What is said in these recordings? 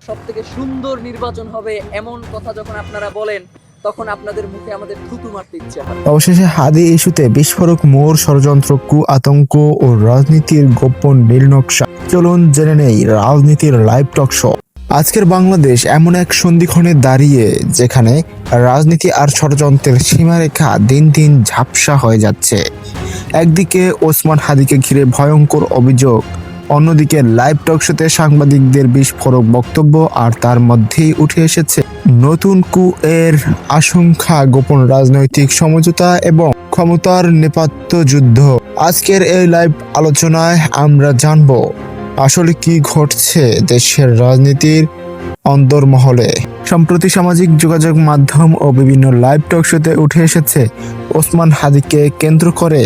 সবথেকে সুন্দর নির্বাচন হবে এমন কথা যখন আপনারা বলেন, তখন আপনাদের মুখে আমাদের থুতু মারতে ইচ্ছে হয়। অবশেষে হাদি ইস্যুতে বিস্ফোরক মোর ষড়যন্ত্র, আতঙ্ক ও রাজনীতির গোপন নীলনকশা। চলুন জেনে নেই রাজনীতির লাইভ টক শো। আজকের বাংলাদেশ এমন এক সন্ধিক্ষণে দাঁড়িয়ে যেখানে রাজনীতি আর ষড়যন্ত্রের সীমারেখা দিন দিন ঝাপসা হয়ে যাচ্ছে। একদিকে ওসমান হাদিকে ঘিরে ভয়ঙ্কর অভিযোগ, অন্যদিকে লাইভ টক শোতে সাংবাদিকদের বিস্ফোরক বক্তব্য, আর তার মধ্যেই উঠে এসেছে নতুন কু এর আশঙ্কা, গোপন রাজনৈতিক সমঝোতা এবং ক্ষমতার নেপথ্য যুদ্ধ। আজকের এই লাইভ আলোচনায় আমরা জানব আসলে কি ঘটছে দেশের রাজনীতির অন্দরমহলে। সম্প্রতি সামাজিক যোগাযোগ মাধ্যম ও বিভিন্ন লাইভ টক শোতে উঠে এসেছে ওসমান হাদিকে কেন্দ্র করে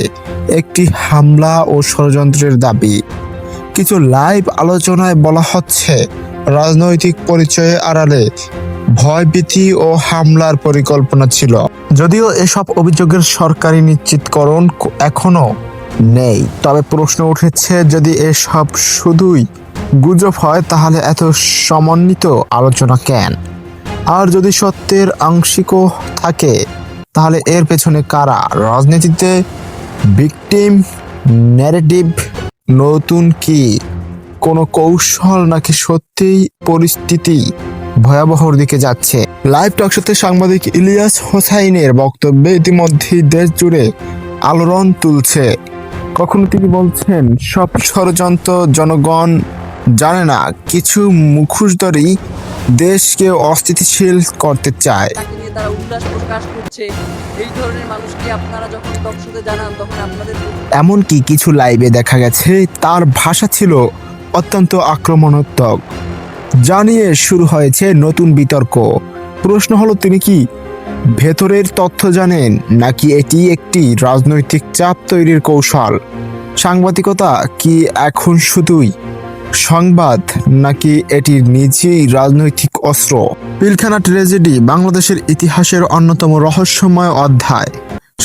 একটি হামলা ও ষড়যন্ত্রের দাবি। কিছু লাইভ আলোচনায় বলা হচ্ছে রাজনৈতিক পরিচয়ে আড়ালে ভয়ভীতি ও হামলার পরিকল্পনা ছিল। যদিও এসব অভিযোগের সরকারি নিশ্চিতকরণ এখনো নেই, তবে প্রশ্ন উঠেছে যদি এসব শুধুই গুজব হয় তাহলে এত সমন্বিত আলোচনা কেন? আর যদি সত্যের আংশিকও থাকে তাহলে এর পেছনে কারা? রাজনীতিতে ভিকটিম ন্যারেটিভ নতুন কি কোনো কৌশল, নাকি সত্যিই পরিস্থিতি ভয়াবহর দিকে যাচ্ছে? লাইভ টকশোতে সাংবাদিক ইলিয়াস হোসাইনের বক্তব্যে ইতিমধ্যেই দেশ জুড়ে আলোড়ন তুলছে। কখনো তিনি বলছেন সব ষড়যন্ত্র জনগণ জানে না, কিছু মুখোশধারী দেশকে অস্থিতিশীল করতে চায়। তাকে নিয়ে তারা উল্লাস প্রকাশ করছে। এই ধরনের মানুষকে আপনারা যখন টকশোতে জানান, তখন আপনাদের এমনকি কিছু লাইভে দেখা গেছে তার ভাষা ছিল অত্যন্ত আক্রমণাত্মক। জানিয়ে শুরু হয়েছে নতুন বিতর্ক। প্রশ্ন হলো, তিনি কি ভেতরের তথ্য জানেন, নাকি এটি একটি রাজনৈতিক চাপ তৈরির কৌশল? সাংবাদিকতা কি এখন শুধুই সংবাদ, নাকি এটি নিজেই রাজনৈতিক অস্ত্র? পিলখানা ট্র্যাজেডি বাংলাদেশের ইতিহাসের অন্যতম রহস্যময় অধ্যায়।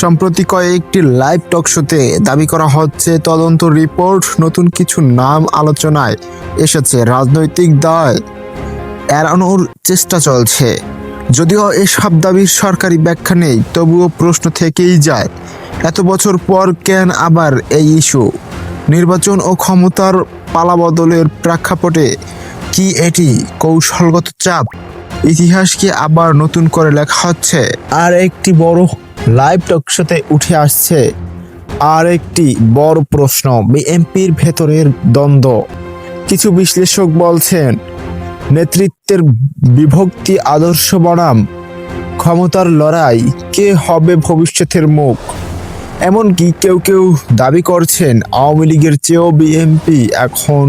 সম্প্রতি কয়েকটি লাইভ টক শোতে দাবি করা হচ্ছে তদন্ত রিপোর্ট, নতুন কিছু নাম আলোচনায় এসেছে, রাজনৈতিক দায় এড়ানোর চেষ্টা চলছে। যদিও এসব দাবির সরকারি ব্যাখ্যা নেই, তবুও প্রশ্ন থেকেই যায়, এত বছর পর কেন আবার এই ইস্যু? নির্বাচন ও ক্ষমতার পালাবদলের প্রেক্ষাপটে কি এটি কৌশলগত চাপ? ইতিহাস কি আবার নতুন করে লেখা হচ্ছে? আর একটি বড় লাইভ টক শোতে উঠে আসছে আর একটি বড় প্রশ্ন, বিএনপির ভেতরের দ্বন্দ্ব। কিছু বিশ্লেষক বলছেন নেতৃত্বের বিভক্তি, আদর্শ বনাম ক্ষমতার লড়াই, কে হবে ভবিষ্যতের মুখ। এমনকি কেউ কেউ দাবি করছেন আওয়ামী লীগের চেয়েও বিএনপি এখন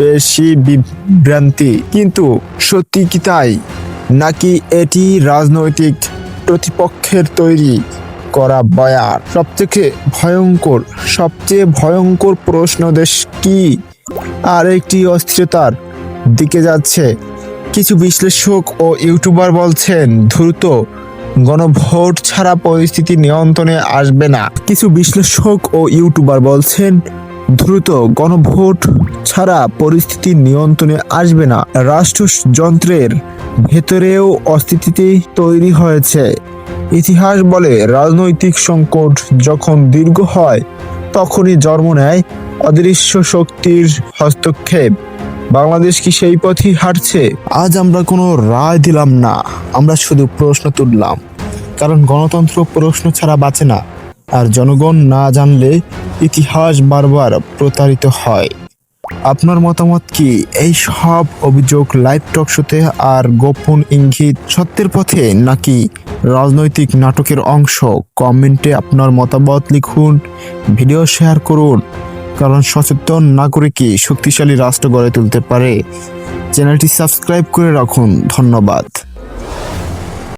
বেশি বিভ্রান্তি। কিন্তু সত্যি কি তাই, নাকি এটি রাজনৈতিক প্রতিপক্ষের তৈরি করা বয়ান? সবচেয়ে ভয়ঙ্কর প্রশ্ন, দেশ কি আর একটি অস্থিরতার দিকে যাচ্ছে? কিছু বিশ্লেষক ও ইউটিউবার বলছেন দ্রুত গণভোট ছাড়া পরিস্থিতি নিয়ন্ত্রণে আসবে না। রাষ্ট্রযন্ত্রের ভেতরেও অস্থিতি তৈরি হয়েছে। ইতিহাস বলে রাজনৈতিক সংকট যখন দীর্ঘ হয় তখনই জন্ম নেয় অদৃশ্য শক্তির হস্তক্ষেপ। বাংলাদেশ কি সেই পথই হাঁটছে? আজ আমরা কোনো রায় দিলাম না, আমরা শুধু প্রশ্ন তুললাম, কারণ গণতন্ত্র প্রশ্ন ছাড়া বাঁচে না, আর জনগণ না জানলে ইতিহাস বারবার প্রতারিত হয়। আপনার মতামত কি? এই সব অভিযোগ লাইভ টক শোতে আর গোপন ইঙ্গিত সত্যের পথে, নাকি রাজনৈতিক নাটকের অংশ? কমেন্টে আপনার মতামত লিখুন, ভিডিও শেয়ার করুন, কারণ সচেতন নাগরিকই শক্তিশালী রাষ্ট্র গড়ে তুলতে পারে। চ্যানেলটি সাবস্ক্রাইব করে রাখুন। ধন্যবাদ।